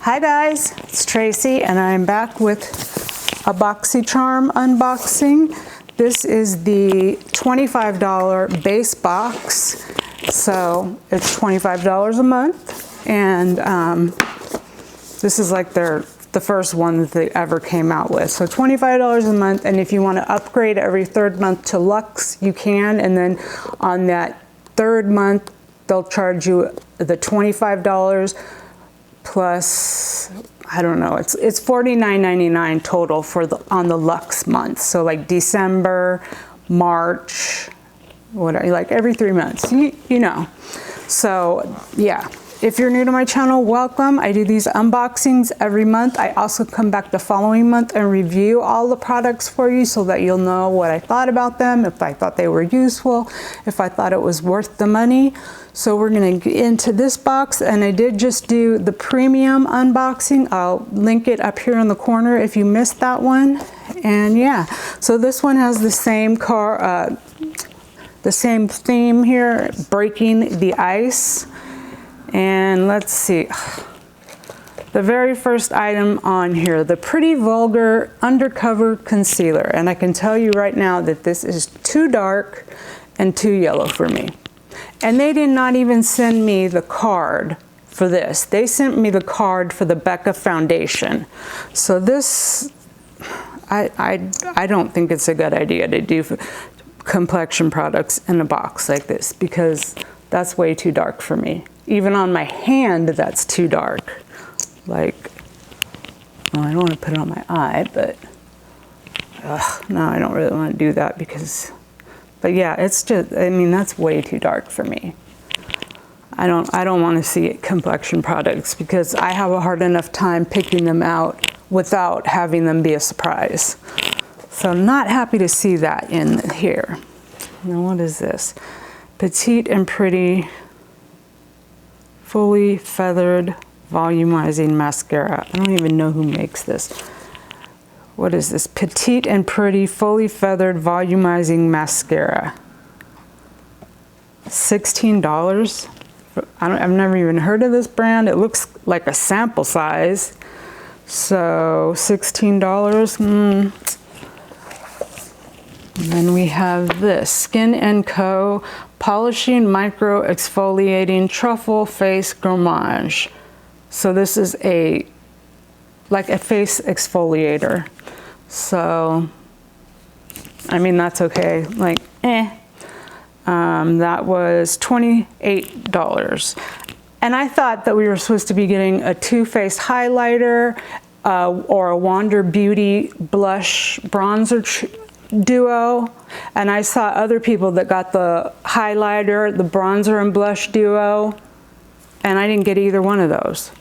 Hi guys, it's Tracy and I'm back with a Boxycharm unboxing. This is the $25 base box, so it's $25 a month, and this is like the first one that they ever came out with. So $25 a month, and if you want to upgrade every third month to Luxe, you can, and then on that third month they'll charge you the $25 plus, I don't know, it's $49.99 total for on the Luxe month. So like December, March, whatever, like every 3 months, you know. So yeah, if you're new to my channel, welcome. I do these unboxings every month. I also come back the following month and review all the products for you so that you'll know what I thought about them, if I thought they were useful, if I thought it was worth the money. So we're gonna get into this box, and I did just do the premium unboxing. I'll link it up here in the corner if you missed that one. And yeah, so this one has the same the same theme here, breaking the ice. And let's see, the very first item on here, the Pretty Vulgar Undercover Concealer. And I can tell you right now that this is too dark and too yellow for me. And they did not even send me the card for this. They sent me the card for the Becca foundation. So this, I don't think it's a good idea to do complexion products in a box like this, because that's way too dark for me. Even on my hand, that's too dark. Like, well, I don't want to put it on my eye, but no, I don't really want to do that because, but yeah, it's just, I mean, that's way too dark for me. I don't want to see complexion products because I have a hard enough time picking them out without having them be a surprise. So I'm not happy to see that in here. Now, what is this? Petite and Pretty Fully Feathered Volumizing Mascara. I don't even know who makes this. What is this? Petite and Pretty Fully Feathered Volumizing Mascara. $16. I've never even heard of this brand. It looks like a sample size. So $16. And then we have this Skin & Co. Polishing Micro Exfoliating Truffle Face Gommage. So this is like a face exfoliator. So, I mean, that's okay. Like, that was $28. And I thought that we were supposed to be getting a Too Faced highlighter or a Wander Beauty blush bronzer duo, and I saw other people that got the highlighter, the bronzer and blush duo, and I didn't get either one of those.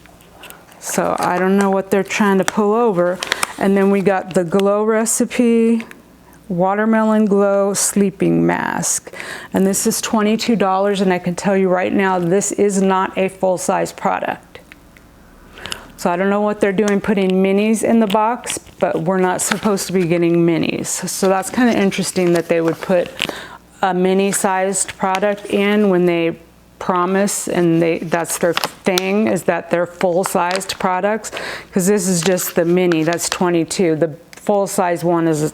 So I don't know what they're trying to pull over. And then we got the Glow Recipe Watermelon Glow Sleeping Mask, and this is $22, and I can tell you right now, this is not a full-size product. So I don't know what they're doing putting minis in the box, but we're not supposed to be getting minis. So that's kind of interesting that they would put a mini-sized product in when they promise, and that's their thing, is that they're full-sized products. Because this is just the mini, that's 22. The full-size one is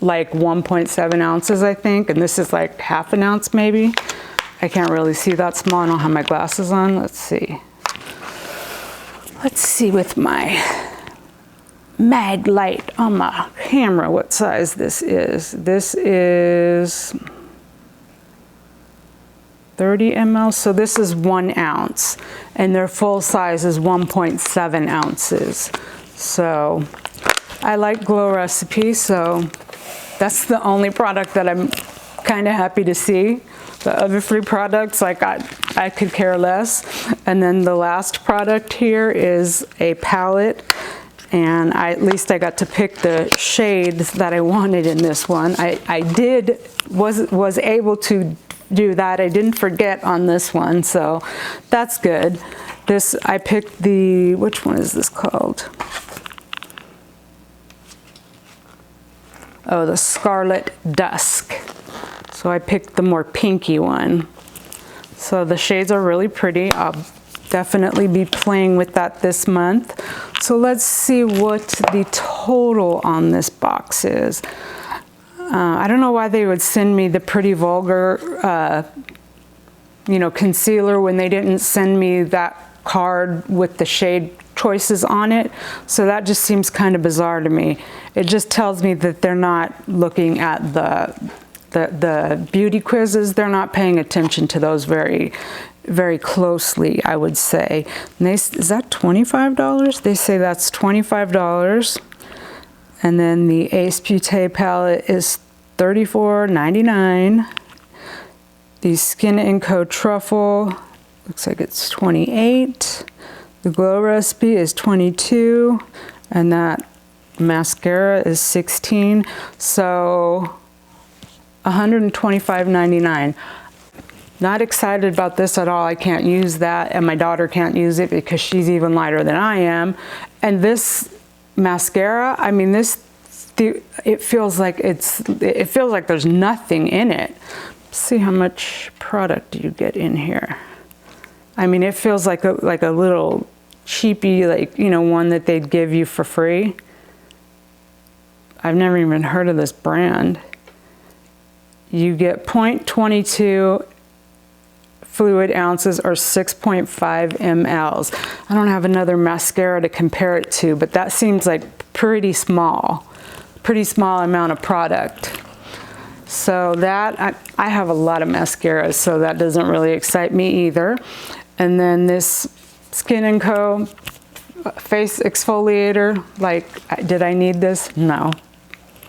like 1.7 ounces, I think, and this is like half an ounce maybe. I can't really see that small. I don't have my glasses on. Let's see. Let's see with my mag light on my camera what size this is. This is 30 ml, so this is 1 ounce, and their full size is 1.7 ounces. So I like Glow Recipe, so that's the only product that I'm kind of happy to see. The other 3 products, like I could care less. And then the last product here is a palette, and at least I got to pick the shades that I wanted in this one. I was able to do that. I didn't forget on this one, so that's good. I picked the, which one is this called? Oh, the Scarlet Dusk. So I picked the more pinky one. So the shades are really pretty. I'll definitely be playing with that this month. So let's see what the total on this box is. I don't know why they would send me the Pretty Vulgar, you know, concealer when they didn't send me that card with the shade choices on it. So that just seems kind of bizarre to me. It just tells me that they're not looking at the beauty quizzes. They're not paying attention to those very closely, I would say. And is that $25? They say that's $25. And then the Ace Beauté palette is $34.99. The Skin & Co. Truffle looks like it's $28. The Glow Recipe is $22, and that mascara is $16. So $125.99. Not excited about this at all. I can't use that, and my daughter can't use it because she's even lighter than I am. And this mascara, I mean, it feels like there's nothing in it. Let's see how much product you get in here. I mean, it feels like a little cheapy, like, you know, one that they'd give you for free. I've never even heard of this brand. You get 0.22 fluid ounces or 6.5 mLs. I don't have another mascara to compare it to, but that seems like pretty small amount of product. So that, I have a lot of mascaras, so that doesn't really excite me either. And then this Skin & Co. face exfoliator, like, did I need this? No.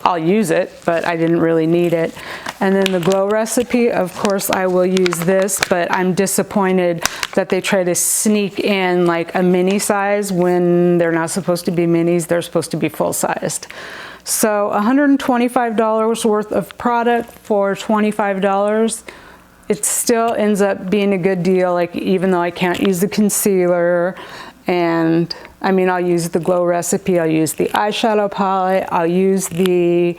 I'll use it, but I didn't really need it. And then the Glow Recipe, of course I will use this, but I'm disappointed that they try to sneak in like a mini size when they're not supposed to be minis, they're supposed to be full-sized. So $125 worth of product for $25. It still ends up being a good deal, like, even though I can't use the concealer. And I mean, I'll use the Glow Recipe, I'll use the eyeshadow palette, I'll use the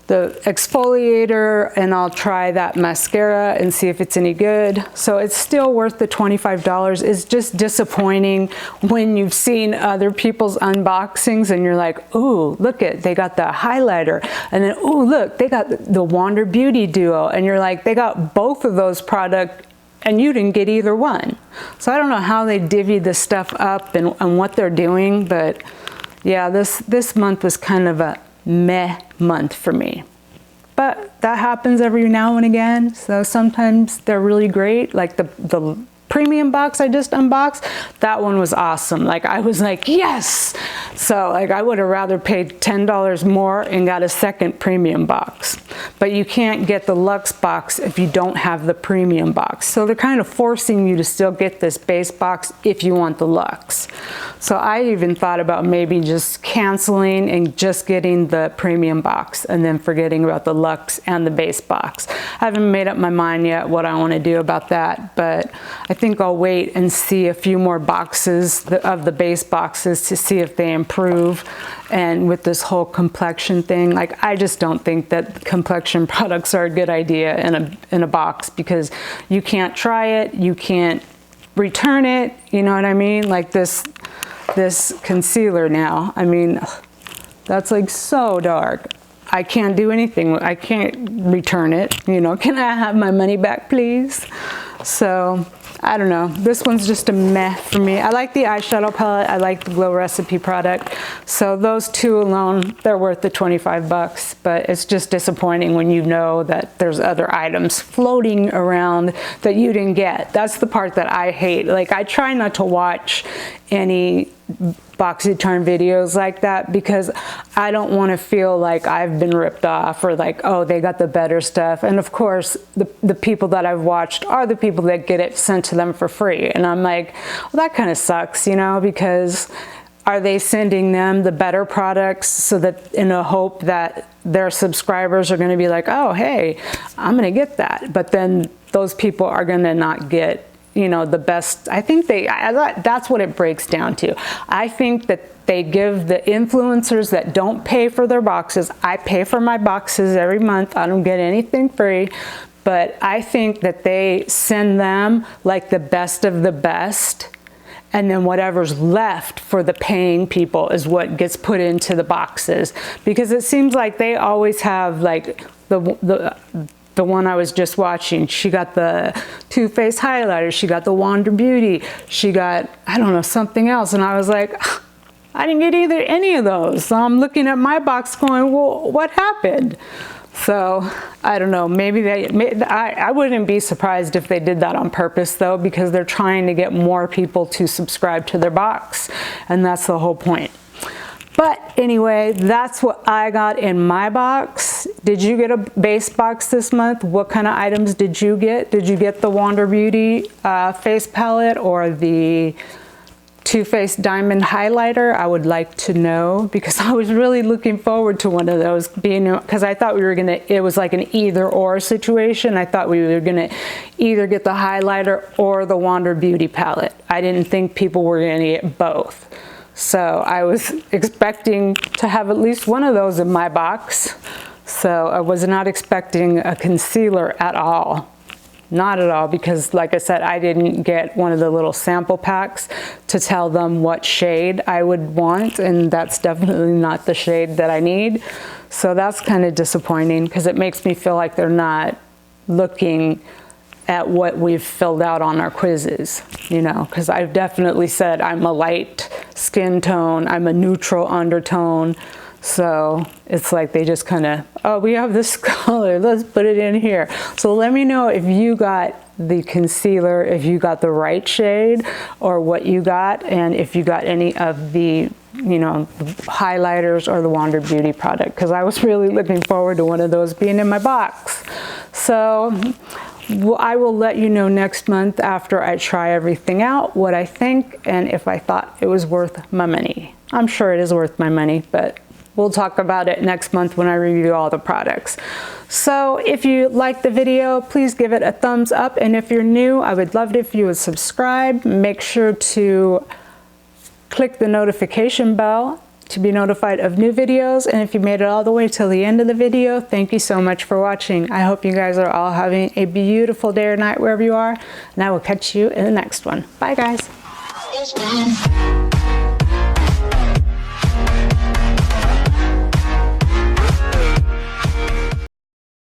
exfoliator, and I'll try that mascara and see if it's any good. So it's still worth the $25. It's just disappointing when you've seen other people's unboxings and you're like, ooh, look it, they got the highlighter. And then, ooh, look, they got the Wander Beauty Duo. And you're like, they got both of those products and you didn't get either one. So I don't know how they divvy this stuff up and what they're doing, but yeah, this month was kind of a meh month for me. But that happens every now and again. So sometimes they're really great. Like the premium box I just unboxed, that one was awesome. Like, I was like, yes! So like, I would have rather paid $10 more and got a second premium box. But you can't get the luxe box if you don't have the premium box. So they're kind of forcing you to still get this base box if you want the luxe. So I even thought about maybe just canceling and just getting the premium box and then forgetting about the luxe and the base box. I haven't made up my mind yet what I want to do about that, but I think I'll wait and see a few more boxes of the base boxes to see if they improve. And with this whole complexion thing, like, I just don't think that complexion products are a good idea in a box, because you can't try it, you can't return it, you know what I mean? Like this concealer now, I mean, that's like so dark. I can't do anything. I can't return it. You know, can I have my money back, please? So I don't know. This one's just a meh for me. I like the eyeshadow palette. I like the Glow Recipe product. So those two alone, they're worth the 25 bucks. But it's just disappointing when you know that there's other items floating around that you didn't get. That's the part that I hate. Like, I try not to watch any Boxycharm videos like that, because I don't want to feel like I've been ripped off, or like, oh, they got the better stuff. And of course, the people that I've watched are the people that get it sent to them for free. And I'm like, well, that kind of sucks, you know, because are they sending them the better products so that, in a hope that their subscribers are going to be like, oh, hey, I'm going to get that. But then those people are going to not get, you know, the best. I think that's what it breaks down to. I think that they give the influencers that don't pay for their boxes. I pay for my boxes every month. I don't get anything free. But I think that they send them like the best of the best and then whatever's left for the paying people is what gets put into the boxes, because it seems like they always have, like the one I was just watching, she got the Too Faced highlighter, she got the Wander Beauty, she got, I don't know, something else, and I was like, I didn't get any of those. So I'm looking at my box going, well, what happened? So I don't know, maybe I wouldn't be surprised if they did that on purpose though, because they're trying to get more people to subscribe to their box, and that's the whole point. But anyway, that's what I got in my box. Did you get a base box this month? What kind of items did you get? Did you get the Wander Beauty face palette or the Too Faced Diamond highlighter? I would like to know, because I was really looking forward to one of those being, because I thought we were gonna, it was like an either or situation. I thought we were gonna either get the highlighter or the Wander Beauty palette. I didn't think people were gonna get both. So I was expecting to have at least one of those in my box. So I was not expecting a concealer at all. Not at all, because like I said, I didn't get one of the little sample packs to tell them what shade I would want, and that's definitely not the shade that I need. So that's kind of disappointing, because it makes me feel like they're not looking at what we've filled out on our quizzes, you know, because I've definitely said I'm a light skin tone, I'm a neutral undertone. So it's like they just kind of, oh, we have this color, let's put it in here. So let me know if you got the concealer, if you got the right shade or what you got, and if you got any of the, you know, highlighters or the Wander Beauty product, because I was really looking forward to one of those being in my box. So I will let you know next month after I try everything out what I think and if I thought it was worth my money. I'm sure it is worth my money, but we'll talk about it next month when I review all the products. So if you liked the video, please give it a thumbs up. And if you're new, I would love it if you would subscribe. Make sure to click the notification bell to be notified of new videos. And if you made it all the way till the end of the video, thank you so much for watching. I hope you guys are all having a beautiful day or night wherever you are, and I will catch you in the next one. Bye guys.